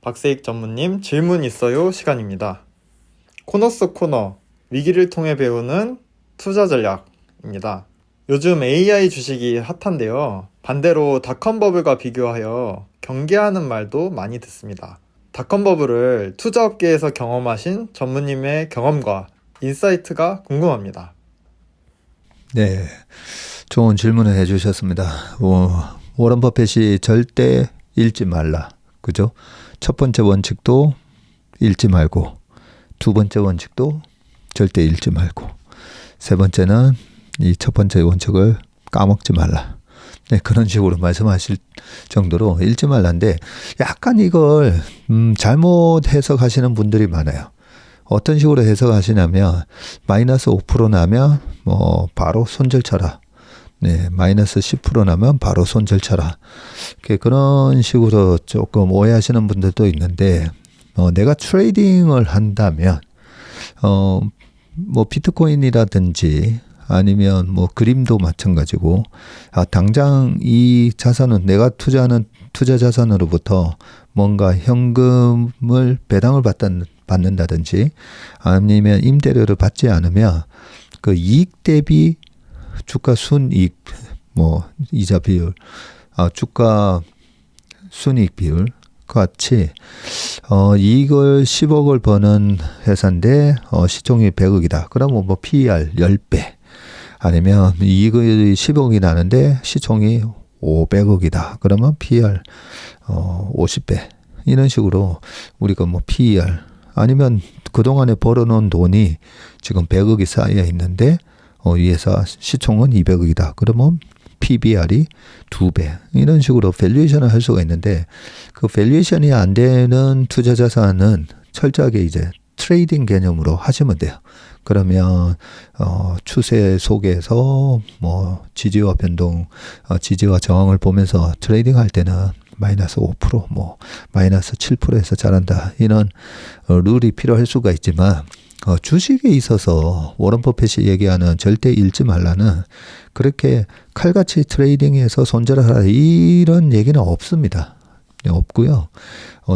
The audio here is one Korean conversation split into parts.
박세익 전무님 질문 있어요 시간입니다. 코너 속 코너, 위기를 통해 배우는 투자 전략입니다. 요즘 AI 주식이 핫한데요. 반대로 닷컴 버블과 비교하여 경계하는 말도 많이 듣습니다. 닷컴 버블을 투자업계에서 경험하신 전무님의 경험과 인사이트가 궁금합니다. 네, 좋은 질문을 해주셨습니다. 워런 버핏이 절대 읽지 말라. 그죠? 첫 번째 원칙도 읽지 말고, 두 번째 원칙도 절대 읽지 말고, 세 번째는 이 첫 번째 원칙을 까먹지 말라. 네, 그런 식으로 말씀하실 정도로 읽지 말라인데, 약간 이걸 잘못 해석하시는 분들이 많아요. 어떤 식으로 해석하시냐면 마이너스 5% 나면 바로 손절 쳐라. 네, 마이너스 10% 나면 바로 손절 쳐라. 그런 식으로 조금 오해하시는 분들도 있는데 내가 트레이딩을 한다면 비트코인이라든지 아니면 그림도 마찬가지고 당장 이 자산은 내가 투자하는 투자 자산으로부터 뭔가 현금을 배당을 받는다든지 아니면 임대료를 받지 않으면 그 이익 대비 주가 순이익 이자 비율 주가 순이익 비율 같이 이익을 10억을 버는 회사인데 시총이 100억이다. 그러면 PER 10배 아니면 이익이 10억이 나는데 시총이 500억이다. 그러면 PER 50배 이런 식으로 우리가 PER 아니면 그동안에 벌어놓은 돈이 지금 100억이 쌓여 있는데 이 회사 시총은 200억이다. 그러면 PBR이 2배 이런 식으로 밸류에이션을 할 수가 있는데 그 밸류에이션이 안 되는 투자 자산은 철저하게 이제 트레이딩 개념으로 하시면 돼요. 그러면 추세 속에서 지지와 변동, 지지와 저항을 보면서 트레이딩 할 때는 마이너스 5%, 마이너스 7%에서 잘한다. 이런 룰이 필요할 수가 있지만 주식에 있어서 워런 버핏이 얘기하는 절대 읽지 말라는 그렇게 칼같이 트레이딩해서 손절하라 이런 얘기는 없습니다. 없고요.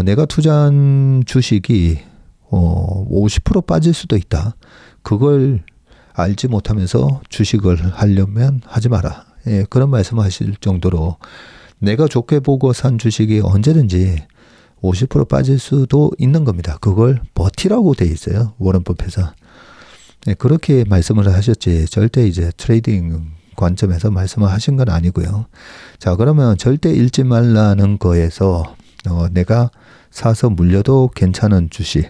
내가 투자한 주식이 50% 빠질 수도 있다. 그걸 알지 못하면서 주식을 하려면 하지 마라. 예, 그런 말씀하실 정도로 내가 좋게 보고 산 주식이 언제든지 50% 빠질 수도 있는 겁니다. 그걸 버티라고 돼 있어요. 워런 버핏은. 네, 그렇게 말씀을 하셨지 절대 이제 트레이딩 관점에서 말씀을 하신 건 아니고요. 자, 그러면 절대 읽지 말라는 거에서 내가 사서 물려도 괜찮은 주식.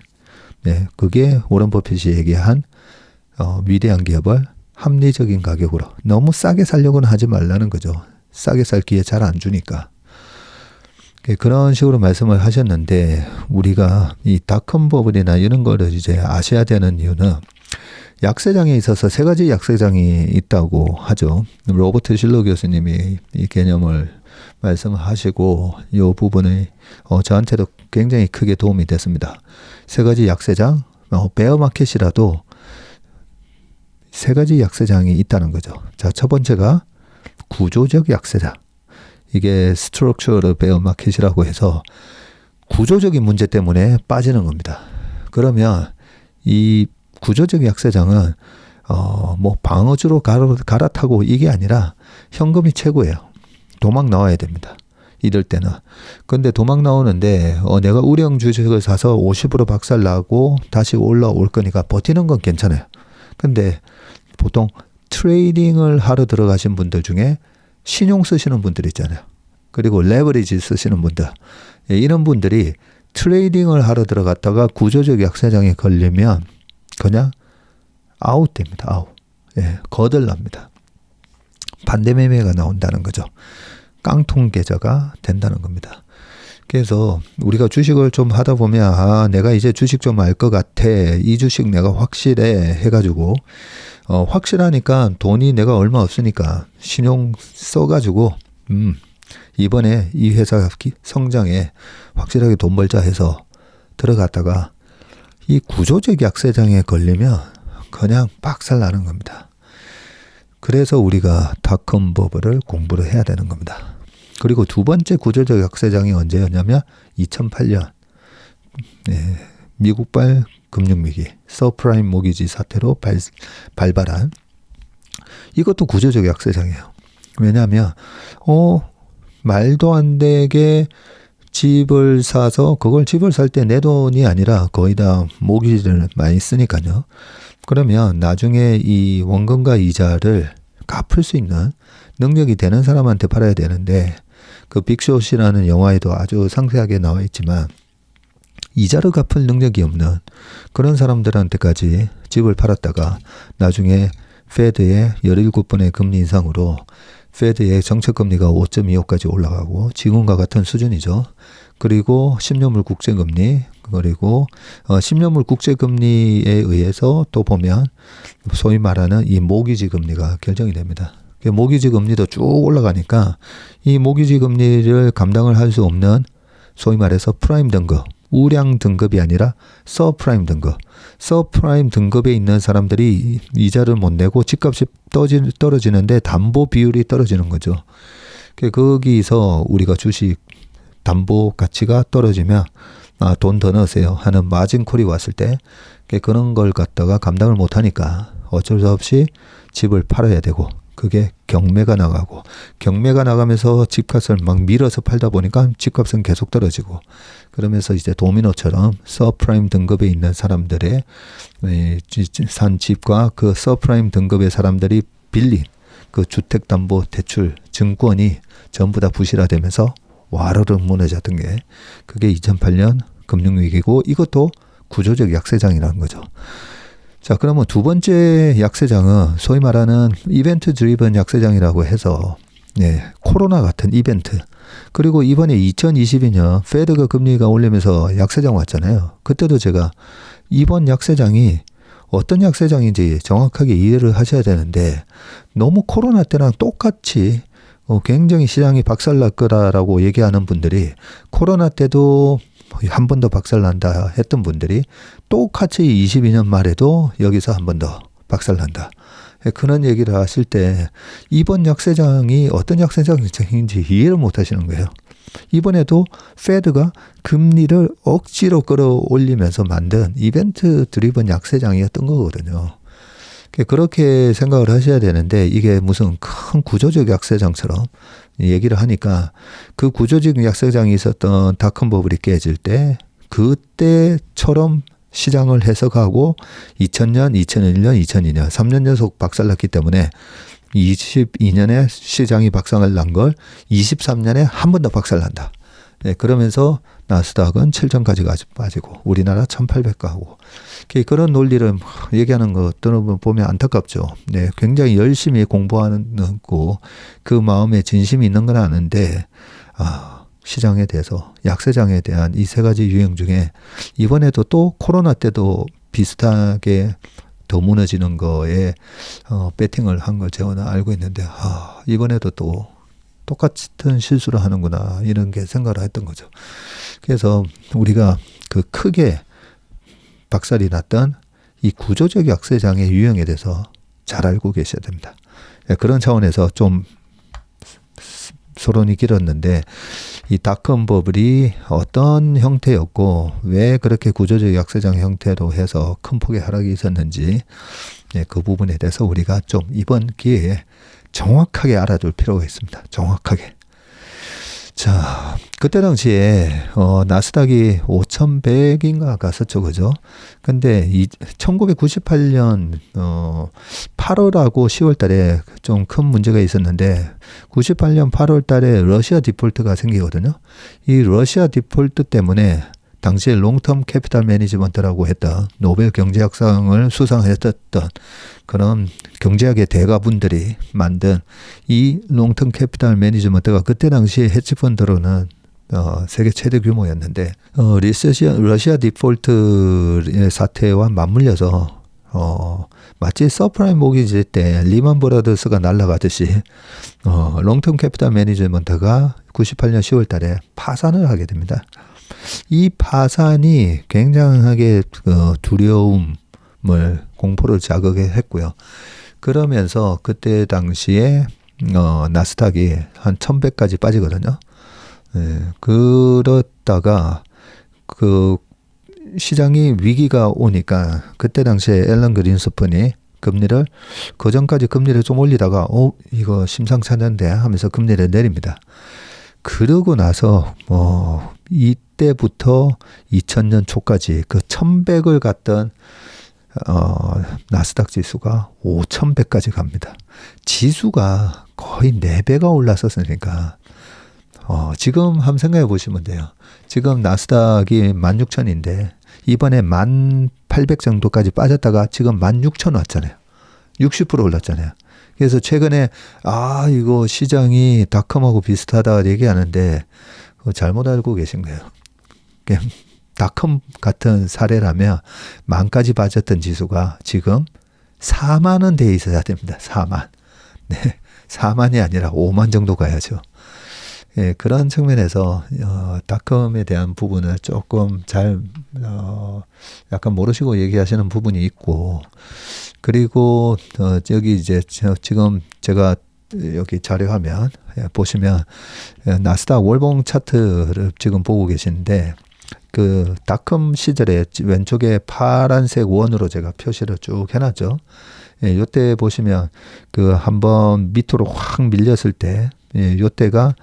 네, 그게 워런 버핏이 얘기한 위대한 기업을 합리적인 가격으로 너무 싸게 살려고는 하지 말라는 거죠. 싸게 살 기회 잘 안 주니까. 그런 식으로 말씀을 하셨는데 우리가 이 닷컴 버블이나 이런 거를 이제 아셔야 되는 이유는 약세장에 있어서 세 가지 약세장이 있다고 하죠. 로버트 실러 교수님이 이 개념을 말씀하시고 이 부분이 저한테도 굉장히 크게 도움이 됐습니다. 세 가지 약세장, 베어 마켓이라도 세 가지 약세장이 있다는 거죠. 자, 첫 번째가 구조적 약세장. 이게 스트럭처럴 베어 마켓이라고 해서 구조적인 문제 때문에 빠지는 겁니다. 그러면 이 구조적 약세장은 방어주로 갈아타고 이게 아니라 현금이 최고예요. 도망 나와야 됩니다. 이럴 때는. 근데 도망 나오는데 내가 우량 주식을 사서 50% 박살 나고 다시 올라올 거니까 버티는 건 괜찮아요. 근데 보통 트레이딩을 하러 들어가신 분들 중에 신용 쓰시는 분들 있잖아요. 그리고 레버리지 쓰시는 분들. 이런 분들이 트레이딩을 하러 들어갔다가 구조적 약세장에 걸리면 그냥 아웃됩니다. 아웃. 예, 거덜납니다. 반대매매가 나온다는 거죠. 깡통 계좌가 된다는 겁니다. 그래서 우리가 주식을 좀 하다 보면 내가 이제 주식 좀 알 것 같아. 이 주식 내가 확실해 해가지고 확실하니까 돈이 내가 얼마 없으니까 신용 써가지고 이번에 이 회사 성장에 확실하게 돈 벌자 해서 들어갔다가 이 구조적 약세장에 걸리면 그냥 박살 나는 겁니다. 그래서 우리가 닷컴 버블을 공부를 해야 되는 겁니다. 그리고 두 번째 구조적 약세장이 언제였냐면 2008년. 미국발 금융위기, 서프라임 모기지 사태로 발발한 이것도 구조적 약세장이에요. 왜냐하면 말도 안 되게 집을 사서 그걸 집을 살 때 내 돈이 아니라 거의 다 모기지를 많이 쓰니까요. 그러면 나중에 이 원금과 이자를 갚을 수 있는 능력이 되는 사람한테 팔아야 되는데 그 빅숏이라는 영화에도 아주 상세하게 나와 있지만 이자를 갚을 능력이 없는 그런 사람들한테까지 집을 팔았다가 나중에 페드의 17번의 금리 인상으로 페드의 정책금리가 5.25까지 올라가고 지금과 같은 수준이죠. 그리고 10년물 국제금리, 그리고 10년물 국제금리에 의해서 또 보면 소위 말하는 이 모기지 금리가 결정이 됩니다. 모기지 금리도 쭉 올라가니까 이 모기지 금리를 감당을 할 수 없는 소위 말해서 프라임 등급, 우량 등급이 아니라 서프라임 등급, 서프라임 등급에 있는 사람들이 이자를 못 내고 집값이 떨어지는데 담보 비율이 떨어지는 거죠. 거기서 우리가 주식 담보 가치가 떨어지면 돈 더 넣으세요 하는 마진콜이 왔을 때 그런 걸 갖다가 감당을 못하니까 어쩔 수 없이 집을 팔아야 되고 그게 경매가 나가고 경매가 나가면서 집값을 막 밀어서 팔다 보니까 집값은 계속 떨어지고 그러면서 이제 도미노처럼 서프라임 등급에 있는 사람들의 산 집과 그 서프라임 등급의 사람들이 빌린 그 주택담보대출 증권이 전부 다 부실화되면서 와르르 무너졌던 게 그게 2008년 금융위기고 이것도 구조적 약세장이라는 거죠. 자, 그러면 두 번째 약세장은 소위 말하는 이벤트 드리븐 약세장이라고 해서 코로나 같은 이벤트 그리고 이번에 2022년 페드가 금리가 올리면서 약세장 왔잖아요. 그때도 제가 이번 약세장이 어떤 약세장인지 정확하게 이해를 하셔야 되는데 너무 코로나 때랑 똑같이 굉장히 시장이 박살날 거라고 얘기하는 분들이 코로나 때도 한 번 더 박살난다 했던 분들이 똑같이 22년 말에도 여기서 한 번 더 박살난다. 그런 얘기를 하실 때 이번 약세장이 어떤 약세장인지 이해를 못 하시는 거예요. 이번에도 페드가 금리를 억지로 끌어올리면서 만든 이벤트 드리븐 약세장이었던 거거든요. 그렇게 생각을 하셔야 되는데 이게 무슨 큰 구조적 약세장처럼 얘기를 하니까 그 구조적 약세장이 있었던 닷컴 버블이 깨질 때 그때처럼 시장을 해석하고 2000년, 2001년, 2002년 3년 연속 박살났기 때문에 22년에 시장이 박살난 걸 23년에 한 번 더 박살난다. 그러면서 나스닥은 7천까지 빠지고 우리나라 1800 가고 그런 논리를 얘기하는 거 들어보면 안타깝죠. 굉장히 열심히 공부하는 거 그 마음에 진심이 있는 건 아는데 시장에 대해서 약세장에 대한 이 세 가지 유형 중에 이번에도 또 코로나 때도 비슷하게 더 무너지는 거에 배팅을 한 걸 저는 알고 있는데 이번에도 또 똑같은 실수를 하는구나 이런 게 생각을 했던 거죠. 그래서 우리가 그 크게 박살이 났던 이 구조적 약세장의 유형에 대해서 잘 알고 계셔야 됩니다. 그런 차원에서 좀 소론이 길었는데 이 닷컴 버블이 어떤 형태였고 왜 그렇게 구조적 약세장 형태로 해서 큰 폭의 하락이 있었는지 그 부분에 대해서 우리가 좀 이번 기회에 정확하게 알아둘 필요가 있습니다. 정확하게. 자, 그때 당시에 나스닥이 5,100인가 갔었죠, 그죠? 근데 1998년 8월하고 10월달에 좀 큰 문제가 있었는데 98년 8월달에 러시아 디폴트가 생기거든요. 이 러시아 디폴트 때문에 당시에 롱텀 캐피탈 매니지먼트라고 했던 노벨 경제학상을 수상했었던 그런 경제학의 대가분들이 만든 이 롱텀 캐피탈 매니지먼트가 그때 당시에 헤지펀드로는 세계 최대 규모였는데 러시아 디폴트의 사태와 맞물려서 마치 서프라임 모기지 때 리만 브라더스가 날아가듯이 롱텀 캐피탈 매니지먼트가 98년 10월 달에 파산을 하게 됩니다. 이 파산이 굉장하게 두려움을 공포를 자극했고요. 그러면서 그때 당시에 나스닥이 한 1100까지 빠지거든요. 그렇다가 그 시장이 위기가 오니까 그때 당시에 앨런 그린스펀이 금리를 그 전까지 금리를 좀 올리다가 이거 심상치 않은데 하면서 금리를 내립니다. 그러고 나서 이때부터 2000년 초까지 그 1100을 갔던 나스닥 지수가 5100까지 갑니다. 지수가 거의 4배가 올랐었으니까 지금 한번 생각해 보시면 돼요. 지금 나스닥이 16,000인데 이번에 1,800 정도까지 빠졌다가 지금 16,000 왔잖아요. 60% 올랐잖아요. 그래서 최근에 이거 시장이 닷컴하고 비슷하다 얘기하는데 잘못 알고 계신 거예요. 닷컴 같은 사례라면 10,000까지 빠졌던 지수가 지금 40,000은 돼 있어야 됩니다. 40,000. 네, 40,000이 아니라 50,000 정도 가야죠. 예, 그런 측면에서 닷컴에 대한 부분을 조금 잘 약간 모르시고 얘기하시는 부분이 있고, 그리고 여기 이제 지금 제가 여기 자료화면 보시면 나스닥 월봉 차트를 지금 보고 계시는데, 그 닷컴 시절에 왼쪽에 파란색 원으로 제가 표시를 쭉 해놨죠. 예, 요때 보시면 그 한번 밑으로 확 밀렸을 때, 요때가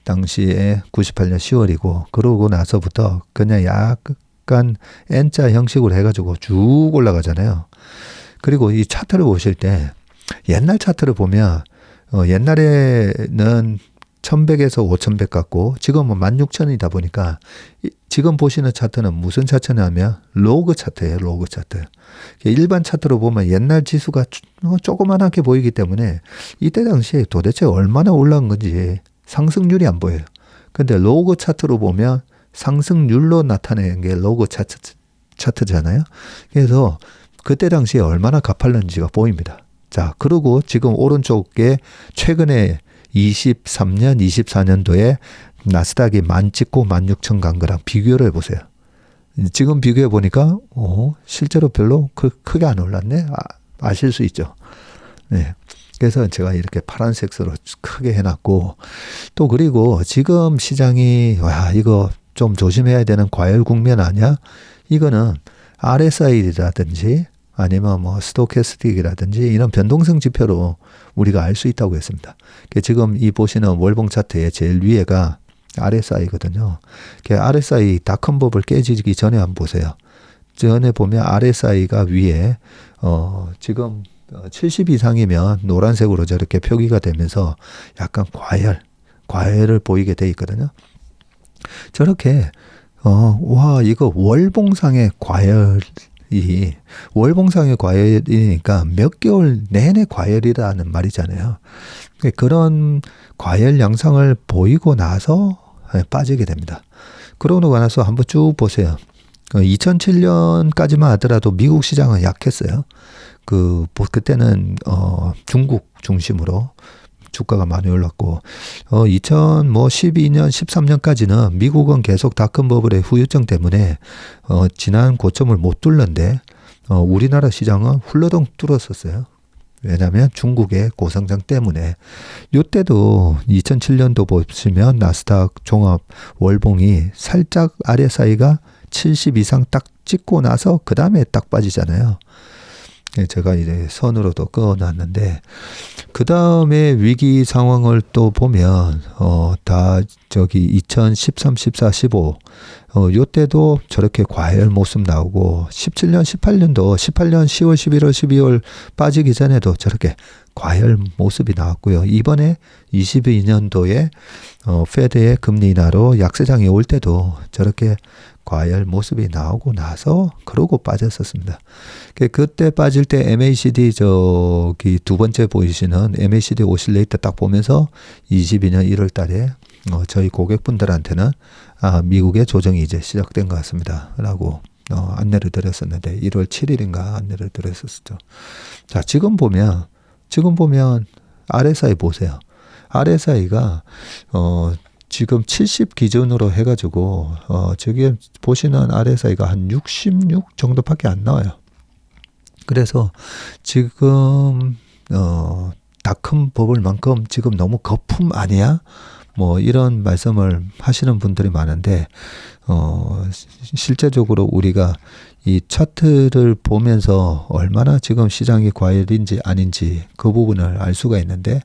당시에 98년 10월이고, 그러고 나서부터 그냥 약간 N자 형식으로 해가지고 쭉 올라가잖아요. 그리고 이 차트를 보실 때 옛날 차트를 보면 옛날에는 1100에서 5100 같고 지금은 16,000이다 보니까 지금 보시는 차트는 무슨 차트냐면 로그 차트예요. 로그 차트. 일반 차트로 보면 옛날 지수가 조그만하게 보이기 때문에 이때 당시에 도대체 얼마나 올라간 건지 상승률이 안 보여요. 근데 로그 차트로 보면 상승률로 나타내는 게 로그 차트잖아요. 그래서 그때 당시에 얼마나 가팔랐는지가 보입니다. 자, 그리고 지금 오른쪽에 최근에 23년, 24년도에 나스닥이 10,000 찍고 16,000 간 거랑 비교를 해보세요. 지금 비교해 보니까 실제로 별로 크게 안 올랐네. 아실 수 있죠. 네. 그래서 제가 이렇게 파란색으로 크게 해놨고, 또 그리고 지금 시장이 이거 좀 조심해야 되는 과열 국면 아니야? 이거는 RSI라든지 아니면 뭐 스토캐스틱이라든지 이런 변동성 지표로 우리가 알 수 있다고 했습니다. 지금 이 보시는 월봉 차트의 제일 위에가 RSI거든요. RSI 닷컴법을 깨지기 전에 한번 보세요. 전에 보면 RSI가 위에 지금 70 이상이면 노란색으로 저렇게 표기가 되면서 약간 과열을 보이게 돼 있거든요. 저렇게 이거 월봉상의 과열이니까 몇 개월 내내 과열이라는 말이잖아요. 그런 과열 양상을 보이고 나서 빠지게 됩니다. 그러고 나서 한번 쭉 보세요. 2007년까지만 하더라도 미국 시장은 약했어요. 그때는 중국 중심으로 주가가 많이 올랐고, 2012년, 13년까지는 미국은 계속 닷컴 버블의 후유증 때문에 지난 고점을 못 뚫는데 우리나라 시장은 훌러덩 뚫었었어요. 왜냐하면 중국의 고성장 때문에. 이때도 2007년도 보시면 나스닥 종합 월봉이 살짝 RSI가 70 이상 딱 찍고 나서 그 다음에 딱 빠지잖아요. 제가 이제 선으로도 그어놨는데, 그 다음에 위기 상황을 또 보면, 다 저기 2013, 14, 15, 요때도 저렇게 과열 모습 나오고, 17년, 18년도, 18년 10월, 11월, 12월 빠지기 전에도 저렇게 과열 모습이 나왔고요. 이번에 22년도에, 페드의 금리 인하로 약세장이 올 때도 저렇게 과열 모습이 나오고 나서 그러고 빠졌었습니다. 그때 빠질 때 MACD 저기 두 번째 보이시는 MACD 오실레이터 딱 보면서 22년 1월 달에 저희 고객분들한테는 미국의 조정이 이제 시작된 것 같습니다. 라고 안내를 드렸었는데 1월 7일인가 안내를 드렸었죠. 자, 지금 보면 RSI 보세요. RSI가 지금 70 기준으로 해가지고 저기 보시는 RSI가 한 66 정도밖에 안 나와요. 그래서 지금 닷컴 버블만큼 지금 너무 거품 아니야? 뭐 이런 말씀을 하시는 분들이 많은데 실제적으로 우리가 이 차트를 보면서 얼마나 지금 시장이 과열인지 아닌지 그 부분을 알 수가 있는데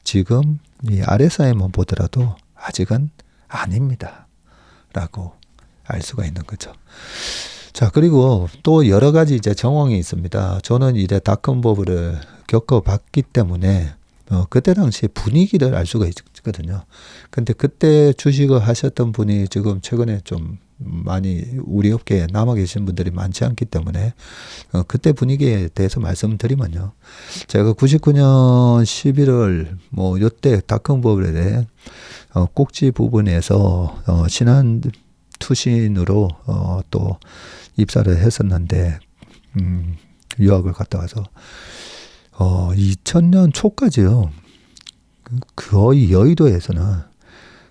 지금 이 RSI만 보더라도 아직은 아닙니다. 라고 알 수가 있는 거죠. 자, 그리고 또 여러 가지 이제 정황이 있습니다. 저는 이제 닷컴 버블을 겪어봤기 때문에 그때 당시 분위기를 알 수가 있거든요. 근데 그때 주식을 하셨던 분이 지금 최근에 좀 많이 우리 업계에 남아 계신 분들이 많지 않기 때문에 그때 분위기에 대해서 말씀드리면요. 제가 99년 11월 뭐 요때 닷컴 버블에 대해 꼭지 부분에서 신한 투신으로 또 입사를 했었는데 유학을 갔다 와서 2000년 초까지요. 거의 여의도에서는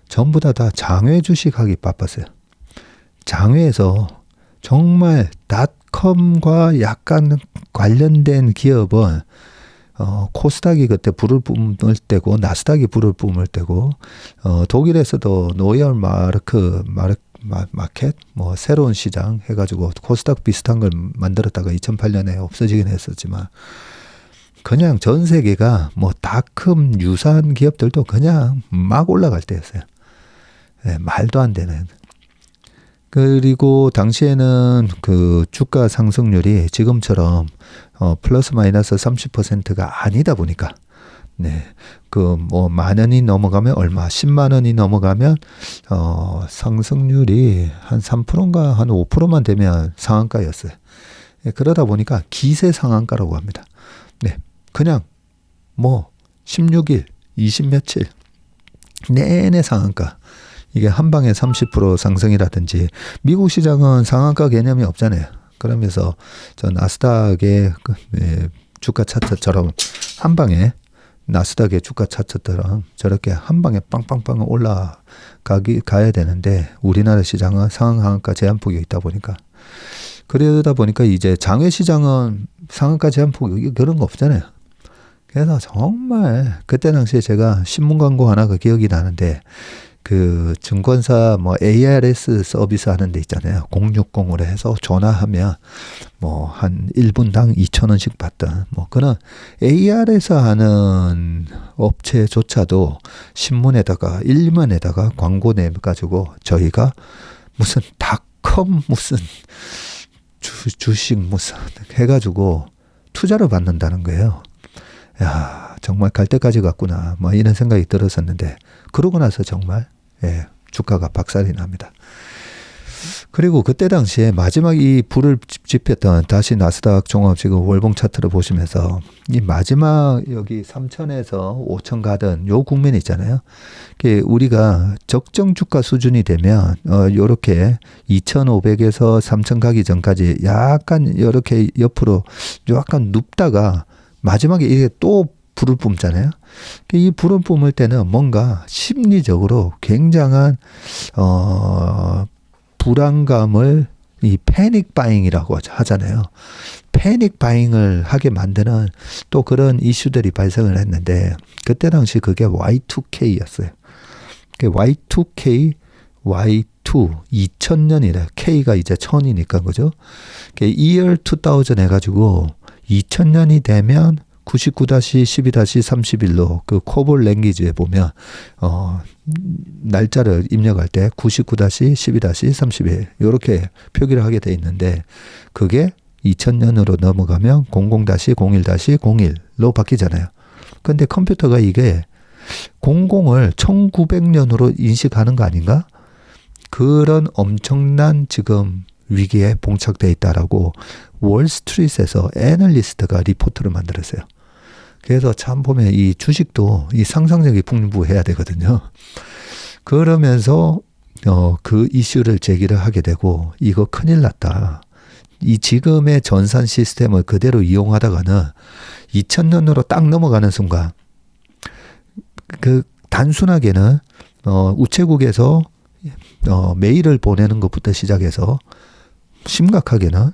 전부 다 장외 주식하기 바빴어요. 장외에서 정말 닷컴과 약간 관련된 기업은 코스닥이 그때 불을 뿜을 때고 나스닥이 불을 뿜을 때고 독일에서도 노이얼 마켓 뭐 새로운 시장 해가지고 코스닥 비슷한 걸 만들었다가 2008년에 없어지긴 했었지만 그냥 전 세계가 뭐 닷컴 유사한 기업들도 그냥 막 올라갈 때였어요. 네, 말도 안 되는. 그리고 당시에는 그 주가 상승률이 지금처럼 플러스 마이너스 30%가 아니다 보니까 네. 그 뭐 만 원이 넘어가면 얼마, 10만 원이 넘어가면 상승률이 한 3%인가 한 5%만 되면 상한가였어요. 네, 그러다 보니까 기세 상한가라고 합니다. 네. 그냥 뭐 16일, 20 며칠 내내 상한가. 이게 한 방에 30% 상승이라든지 미국 시장은 상한가 개념이 없잖아요. 그러면서 저 나스닥의 주가 차트처럼 한 방에 나스닥의 주가 차트처럼 저렇게 한 방에 빵빵빵 가야 되는데 우리나라 시장은 상한가 제한폭이 있다 보니까 그러다 보니까 이제 장외 시장은 상한가 제한폭이 그런 거 없잖아요. 그래서 정말 그때 당시에 제가 신문 광고 하나가 기억이 나는데 그 증권사 뭐 ARS 서비스 하는 데 있잖아요. 060으로 해서 전화하면 뭐 한 1분당 2,000원씩 받던 뭐 그런 ARS 하는 업체조차도 신문에다가 1면에다가 광고 내가지고 저희가 무슨 닷컴 무슨 주식 무슨 해가지고 투자를 받는다는 거예요. 야, 정말 갈 때까지 갔구나. 뭐 이런 생각이 들었었는데 그러고 나서 정말 주가가 박살이 납니다. 그리고 그때 당시에 마지막 이 불을 지폈던 다시 나스닥 종합 지금 월봉 차트를 보시면서 이 마지막 여기 3,000에서 5,000 가던 요 국면 있잖아요. 우리가 적정 주가 수준이 되면 요렇게 2,500에서 3,000 가기 전까지 약간 요렇게 옆으로 약간 눕다가 마지막에 이게 또 불을 뿜잖아요. 이 불을 뿜을 때는 뭔가 심리적으로 굉장한 불안감을 이 패닉 바잉이라고 하잖아요. 패닉 바잉을 하게 만드는 또 그런 이슈들이 발생을 했는데 그때 당시 그게 Y2K였어요. Y2K, Y2, 2000년이래. K가 이제 1000이니까 그죠? year 2000 해가지고 2000년이 되면 99-12-31로 그 코볼 랭귀지에 보면 날짜를 입력할 때 99-12-31 이렇게 표기를 하게 돼 있는데 그게 2000년으로 넘어가면 00-01-01로 바뀌잖아요. 근데 컴퓨터가 이게 00을 1900년으로 인식하는 거 아닌가? 그런 엄청난 지금 위기에 봉착돼 있다라고 월스트리트에서 애널리스트가 리포트를 만들었어요. 그래서 참 보면 이 주식도 이 상상력이 풍부해야 되거든요. 그러면서 그 이슈를 제기를 하게 되고 이거 큰일 났다. 이 지금의 전산 시스템을 그대로 이용하다가는 2000년으로 딱 넘어가는 순간 그 단순하게는 우체국에서 메일을 보내는 것부터 시작해서 심각하게는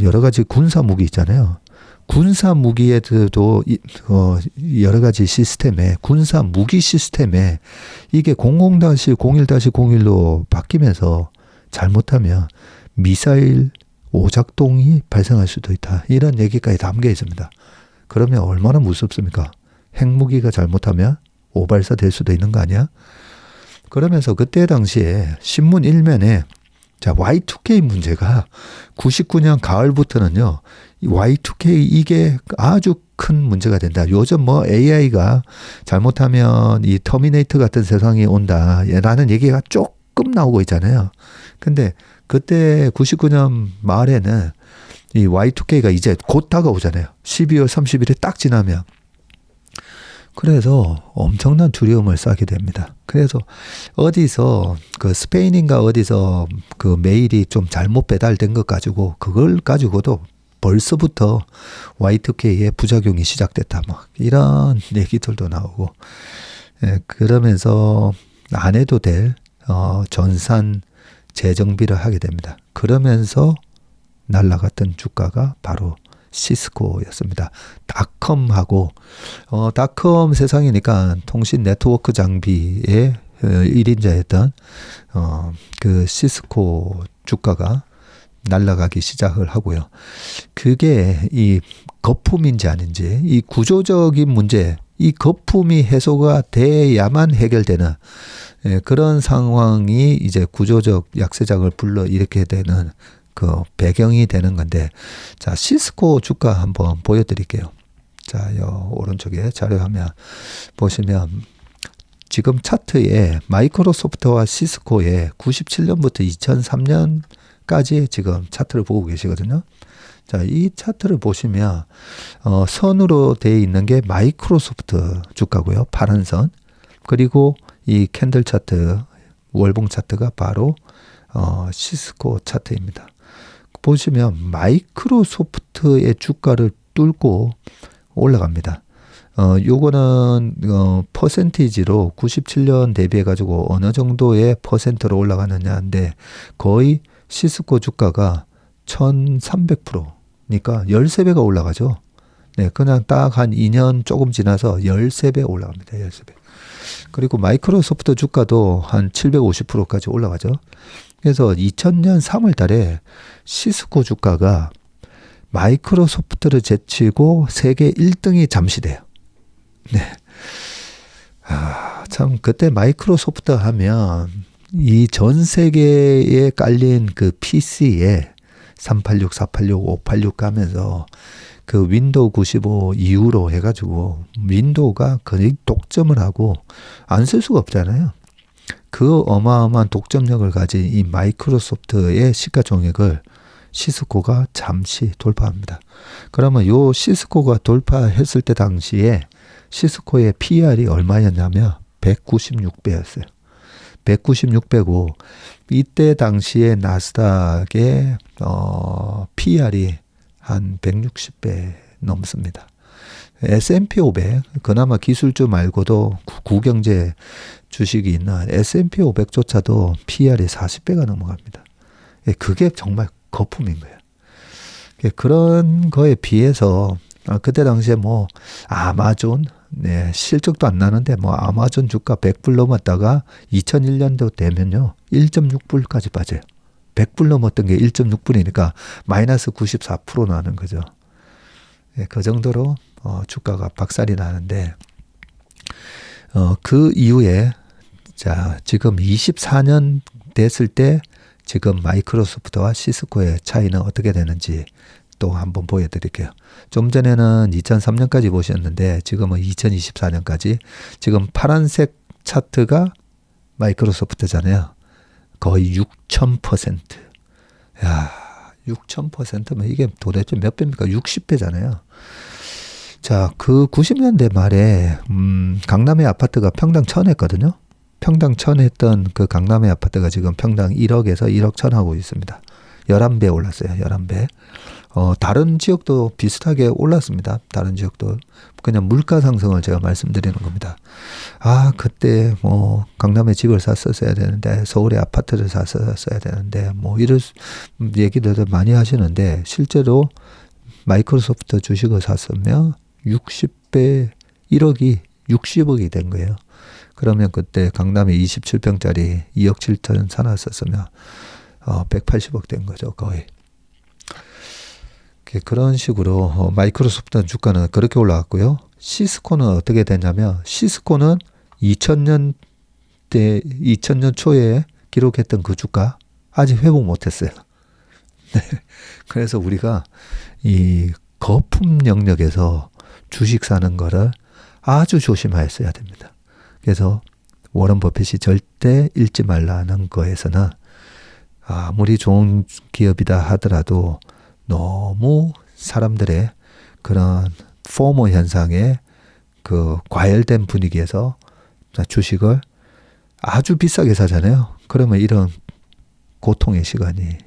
여러 가지 군사 무기 있잖아요. 군사 무기에도 여러 가지 시스템에 군사 무기 시스템에 이게 00-01-01로 바뀌면서 잘못하면 미사일 오작동이 발생할 수도 있다. 이런 얘기까지 담겨 있습니다. 그러면 얼마나 무섭습니까? 핵무기가 잘못하면 오발사 될 수도 있는 거 아니야? 그러면서 그때 당시에 신문 일면에 자, Y2K 문제가 99년 가을부터는요, Y2K 이게 아주 큰 문제가 된다. 요즘 뭐 AI가 잘못하면 이 터미네이터 같은 세상이 온다. 라는 얘기가 조금 나오고 있잖아요. 근데 그때 99년 말에는 이 Y2K가 이제 곧 다가오잖아요. 12월 30일에 딱 지나면. 그래서 엄청난 두려움을 쌓게 됩니다. 그래서 어디서 그 스페인인가 어디서 그 메일이 좀 잘못 배달된 것 가지고 그걸 가지고도 벌써부터 Y2K의 부작용이 시작됐다. 막 이런 얘기들도 나오고, 그러면서 안 해도 될 전산 재정비를 하게 됩니다. 그러면서 날아갔던 주가가 바로 시스코였습니다. 닷컴하고 닷컴 세상이니까 통신 네트워크 장비의 1인자였던 그 시스코 주가가 날아가기 시작을 하고요. 그게 이 거품인지 아닌지 이 구조적인 문제, 이 거품이 해소가 돼야만 해결되는 그런 상황이 이제 구조적 약세작을 불러 일으키게 되는 그 배경이 되는 건데, 자, 시스코 주가 한번 보여드릴게요. 자, 요 오른쪽에 자료화면 보시면 지금 차트에 마이크로소프트와 시스코의 97년부터 2003년까지 지금 차트를 보고 계시거든요. 자, 이 차트를 보시면 선으로 되어 있는 게 마이크로소프트 주가고요. 파란 선. 그리고 이 캔들 차트, 월봉 차트가 바로 시스코 차트입니다. 보시면 마이크로소프트의 주가를 뚫고 올라갑니다. 요거는 퍼센티지로 97년 대비해 가지고 어느 정도의 퍼센트로 올라가느냐인데 거의 시스코 주가가 1300%니까 13배가 올라가죠. 네, 그냥 딱 한 2년 조금 지나서 13배 올라갑니다. 13배. 그리고 마이크로소프트 주가도 한 750%까지 올라가죠. 그래서 2000년 3월 달에 시스코 주가가 마이크로소프트를 제치고 세계 1등이 잠시돼요. 네. 참, 그때 마이크로소프트 하면 이 전 세계에 깔린 그 PC에 386, 486, 586 가면서 그 윈도우 95 이후로 해가지고 윈도우가 거의 독점을 하고 안 쓸 수가 없잖아요. 그 어마어마한 독점력을 가진 이 마이크로소프트의 시가총액을 시스코가 잠시 돌파합니다. 그러면 요 시스코가 돌파했을 때 당시에 시스코의 PR이 얼마였냐면 196배였어요. 196배고 이때 당시에 나스닥의 PR이 한 160배 넘습니다. S&P 500, 그나마 기술주 말고도 구경제 주식이 있는 S&P 500조차도 PR이 40배가 넘어갑니다. 그게 정말 거품인 거예요. 그런 거에 비해서 그때 당시에 뭐 아마존, 네, 실적도 안 나는데 뭐 아마존 주가 100불 넘었다가 2001년도 되면요 1.6불까지 빠져요. 100불 넘었던 게 1.6불이니까 마이너스 94% 나는 거죠. 네, 그 정도로 주가가 박살이 나는데 그 이후에 자 지금 24년 됐을 때 지금 마이크로소프트와 시스코의 차이는 어떻게 되는지 또 한번 보여드릴게요. 좀 전에는 2003년까지 보셨는데 지금은 2024년까지 지금 파란색 차트가 마이크로소프트잖아요. 거의 6000%. 야, 6000%면 이게 도대체 몇 배입니까? 60배잖아요. 자, 그 90년대 말에 강남의 아파트가 평당 1000 했거든요. 평당 1000 했던 그 강남의 아파트가 지금 평당 1억에서 1억 1000 하고 있습니다. 11배 올랐어요. 11배. 다른 지역도 비슷하게 올랐습니다. 다른 지역도. 그냥 물가 상승을 제가 말씀드리는 겁니다. 그때 뭐 강남에 집을 샀었어야 되는데 서울에 아파트를 샀었어야 되는데 뭐 이런 얘기들을 많이 하시는데 실제로 마이크로소프트 주식을 샀으면 60배 1억이 60억이 된 거예요. 그러면 그때 강남에 27평짜리 2억 7천 사놨었으면 180억 된 거죠, 거의. 그런 식으로 마이크로소프트 주가는 그렇게 올라갔고요. 시스코는 어떻게 됐냐면 시스코는 2000년 초에 기록했던 그 주가 아직 회복 못했어요. 네. 그래서 우리가 이 거품 영역에서 주식 사는 거를 아주 조심하였어야 됩니다. 그래서 워런 버핏이 절대 읽지 말라는 거에서는 아무리 좋은 기업이다 하더라도 너무 사람들의 그런 포모 현상에 그 과열된 분위기에서 주식을 아주 비싸게 사잖아요. 그러면 이런 고통의 시간이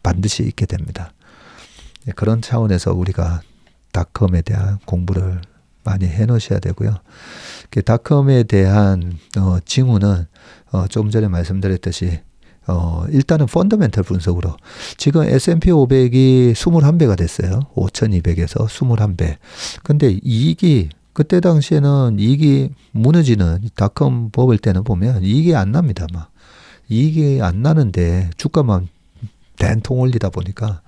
반드시 있게 됩니다. 그런 차원에서 우리가 닷컴에 대한 공부를 많이 해놓으셔야 되고요. 닷컴에 대한 징후는 좀 전에 말씀드렸듯이 일단은 펀더멘털 분석으로 지금 S&P 500이 21배가 됐어요. 5,200에서 21배. 근데 이익이 그때 당시에는 이익이 무너지는 닷컴 뽑을 때는 보면 이익이 안 납니다. 막 이익이 안 나는데 주가만 된통 올리다 보니까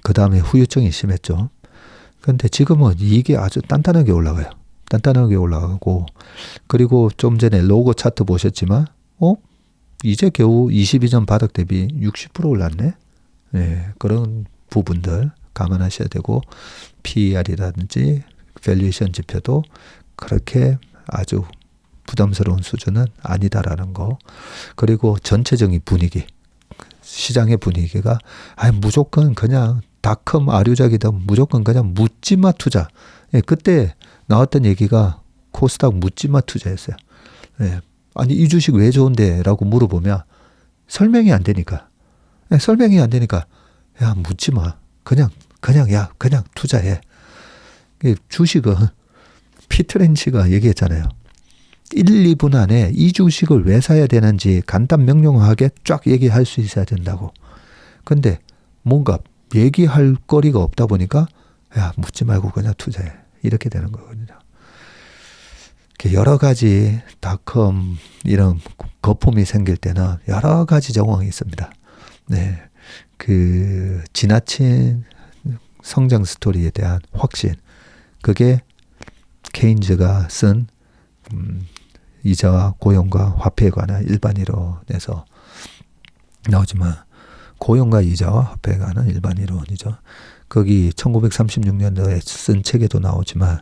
그 다음에 후유증이 심했죠. 근데 지금은 이익이 아주 단단하게 올라가요. 단단하게 올라가고 그리고 좀 전에 로고 차트 보셨지만 이제 겨우 22전 바닥 대비 60% 올랐네. 네, 그런 부분들 감안하셔야 되고 PER이라든지 밸류에이션 지표도 그렇게 아주 부담스러운 수준은 아니다라는 거. 그리고 전체적인 분위기, 시장의 분위기가 무조건 그냥 닷컴 아류작이든 무조건 그냥 묻지마 투자. 예, 그때 나왔던 얘기가 코스닥 묻지마 투자였어요. 예, 아니 이 주식 왜 좋은데? 라고 물어보면 설명이 안 되니까. 예, 설명이 안 되니까 야 묻지마. 그냥 투자해. 주식은 피터 린치가 얘기했잖아요. 1, 2분 안에 이 주식을 왜 사야 되는지 간단 명료하게 쫙 얘기할 수 있어야 된다고. 근데 뭔가 얘기할 거리가 없다 보니까 야 묻지 말고 그냥 투자해. 이렇게 되는 거거든요. 여러 가지 닷컴 이런 거품이 생길 때는 여러 가지 정황이 있습니다. 네, 그 지나친 성장 스토리에 대한 확신, 그게 케인즈가 쓴 이자와 고용과 화폐에 관한 일반 이론에서 나오지만 고용과 이자와 화폐에 관한 일반 이론이죠. 거기 1936년도에 쓴 책에도 나오지만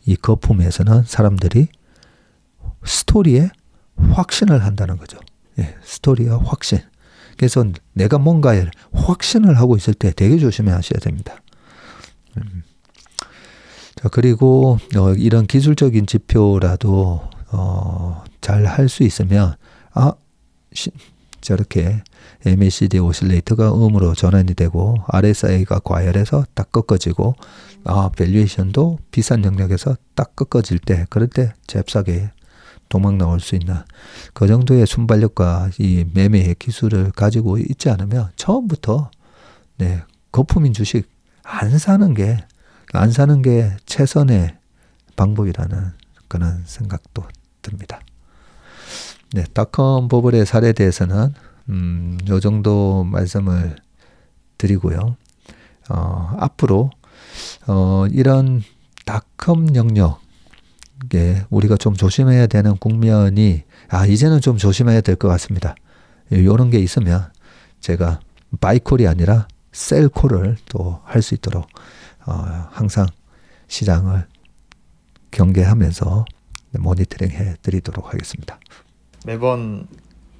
이 거품에서는 사람들이 스토리에 확신을 한다는 거죠. 예, 스토리와 확신. 그래서 내가 뭔가에 확신을 하고 있을 때 되게 조심하셔야 됩니다. 자, 그리고 이런 기술적인 지표라도 잘 할 수 있으면 저렇게 MACD 오실레이터가 음으로 전환이 되고 RSI가 과열해서 딱 꺾어지고 밸류에이션도 비싼 영역에서 딱 꺾어질 때 그럴 때 잽싸게 도망 나올 수 있는 그 정도의 순발력과 이 매매의 기술을 가지고 있지 않으면 처음부터 거품인 주식 안 사는 게 최선의 방법이라는 그런 생각도 듭니다. 네, 닷컴 버블의 사례에 대해서는 요 정도 말씀을 드리고요. 앞으로 이런 닷컴 영역에 우리가 좀 조심해야 되는 국면이 이제는 좀 조심해야 될 것 같습니다. 이런 게 있으면 제가 바이콜이 아니라 셀콜을 또 할 수 있도록 항상 시장을 경계하면서 모니터링 해드리도록 하겠습니다. 매번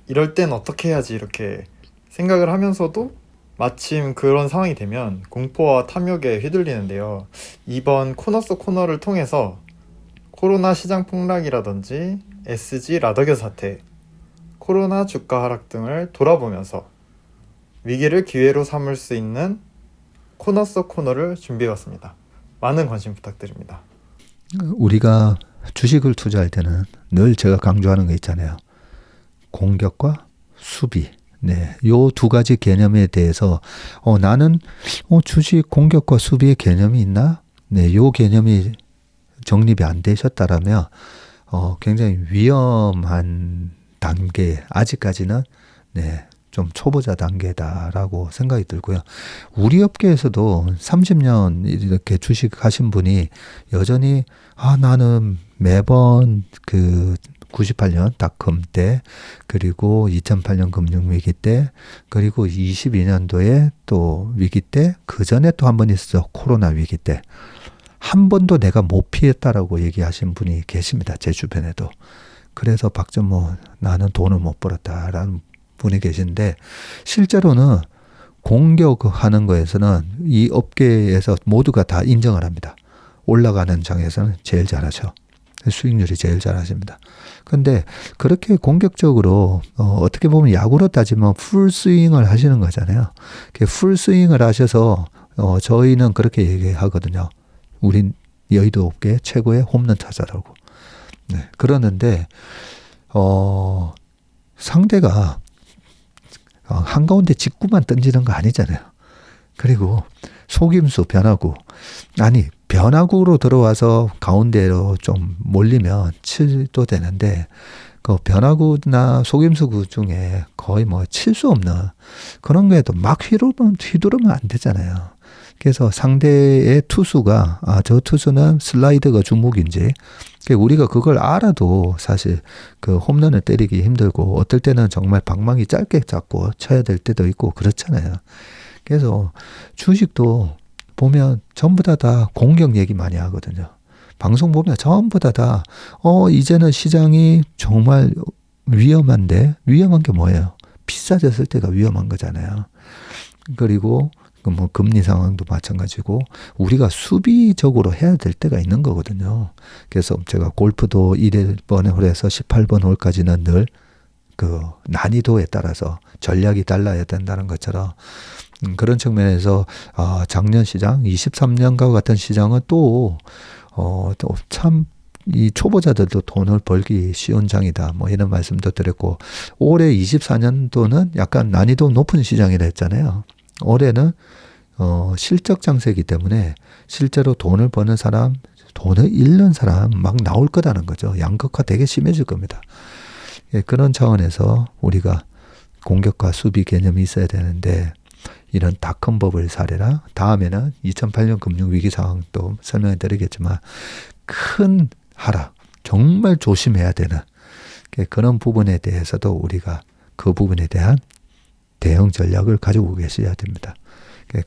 이럴 땐 어떻게 해야지 이렇게 생각을 하면서도 마침 그런 상황이 되면 공포와 탐욕에 휘둘리는데요. 이번 코너 속 코너를 통해서 코로나 시장 폭락이라든지 SG 라더교 사태, 코로나 주가 하락 등을 돌아보면서 위기를 기회로 삼을 수 있는 코너 속 코너를 준비해왔습니다. 많은 관심 부탁드립니다. 우리가 주식을 투자할 때는 늘 제가 강조하는 거 있잖아요. 공격과 수비. 네, 요 두 가지 개념에 대해서 나는 주식 공격과 수비의 개념이 있나? 네, 요 개념이 정립이 안 되셨다라면 굉장히 위험한 단계, 아직까지는 네, 좀 초보자 단계다라고 생각이 들고요. 우리 업계에서도 30년 이렇게 주식 하신 분이 여전히 나는 매번 그 98년 닷컴 때, 그리고 2008년 금융위기 때, 그리고 22년도에 또 위기 때, 그 전에 또 한 번 있었죠. 코로나 위기 때. 한 번도 내가 못 피했다라고 얘기하신 분이 계십니다. 제 주변에도. 그래서 박전모 나는 돈을 못 벌었다라는 분이 계신데, 실제로는 공격하는 거에서는 이 업계에서 모두가 다 인정을 합니다. 올라가는 장에서는 제일 잘하죠. 수익률이 제일 잘하십니다. 근데 그렇게 공격적으로 어떻게 보면 야구로 따지면 풀스윙을 하시는 거잖아요. 풀스윙을 하셔서 저희는 그렇게 얘기하거든요. 우린 여의도 업계 최고의 홈런 타자라고. 네, 그러는데 상대가 한가운데 직구만 던지는 거 아니잖아요. 그리고 속임수 변화구, 아니 변화구로 들어와서 가운데로 좀 몰리면 칠도 되는데, 그 변화구나 속임수 중에 거의 뭐 칠 수 없는 그런 거에도 막 휘두르면 안 되잖아요. 그래서 상대의 투수가 저 투수는 슬라이드가 주목인지, 우리가 그걸 알아도 사실 그 홈런을 때리기 힘들고, 어떨 때는 정말 방망이 짧게 잡고 쳐야 될 때도 있고 그렇잖아요. 그래서 주식도 보면 전부 다 공격 얘기 많이 하거든요. 방송 보면 전부 다 이제는 시장이 정말 위험한데, 위험한 게 뭐예요? 비싸졌을 때가 위험한 거잖아요. 그리고 뭐 금리 상황도 마찬가지고 우리가 수비적으로 해야 될 때가 있는 거거든요. 그래서 제가 골프도 1번 홀에서 18번 홀까지는 늘 그 난이도에 따라서 전략이 달라야 된다는 것처럼, 그런 측면에서 작년 시장, 23년과 같은 시장은 또 참 이 초보자들도 돈을 벌기 쉬운 장이다, 뭐 이런 말씀도 드렸고, 올해 24년도는 약간 난이도 높은 시장이라 했잖아요. 올해는 실적 장세이기 때문에 실제로 돈을 버는 사람, 돈을 잃는 사람 막 나올 거다는 거죠. 양극화 되게 심해질 겁니다. 예, 그런 차원에서 우리가 공격과 수비 개념이 있어야 되는데, 이런 닷컴버블 사례라, 다음에는 2008년 금융위기 상황도 설명해 드리겠지만, 큰 하락, 정말 조심해야 되는 그런 부분에 대해서도 우리가 그 부분에 대한 대응 전략을 가지고 계셔야 됩니다.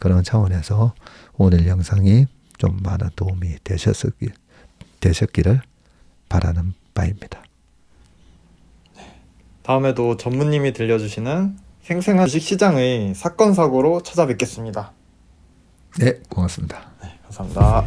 그런 차원에서 오늘 영상이 좀 많은 도움이 되셨기를 바라는 바입니다. 다음에도 전무님이 들려주시는 생생한 주식시장의 사건 사고로 찾아뵙겠습니다. 네, 고맙습니다. 감사합니다.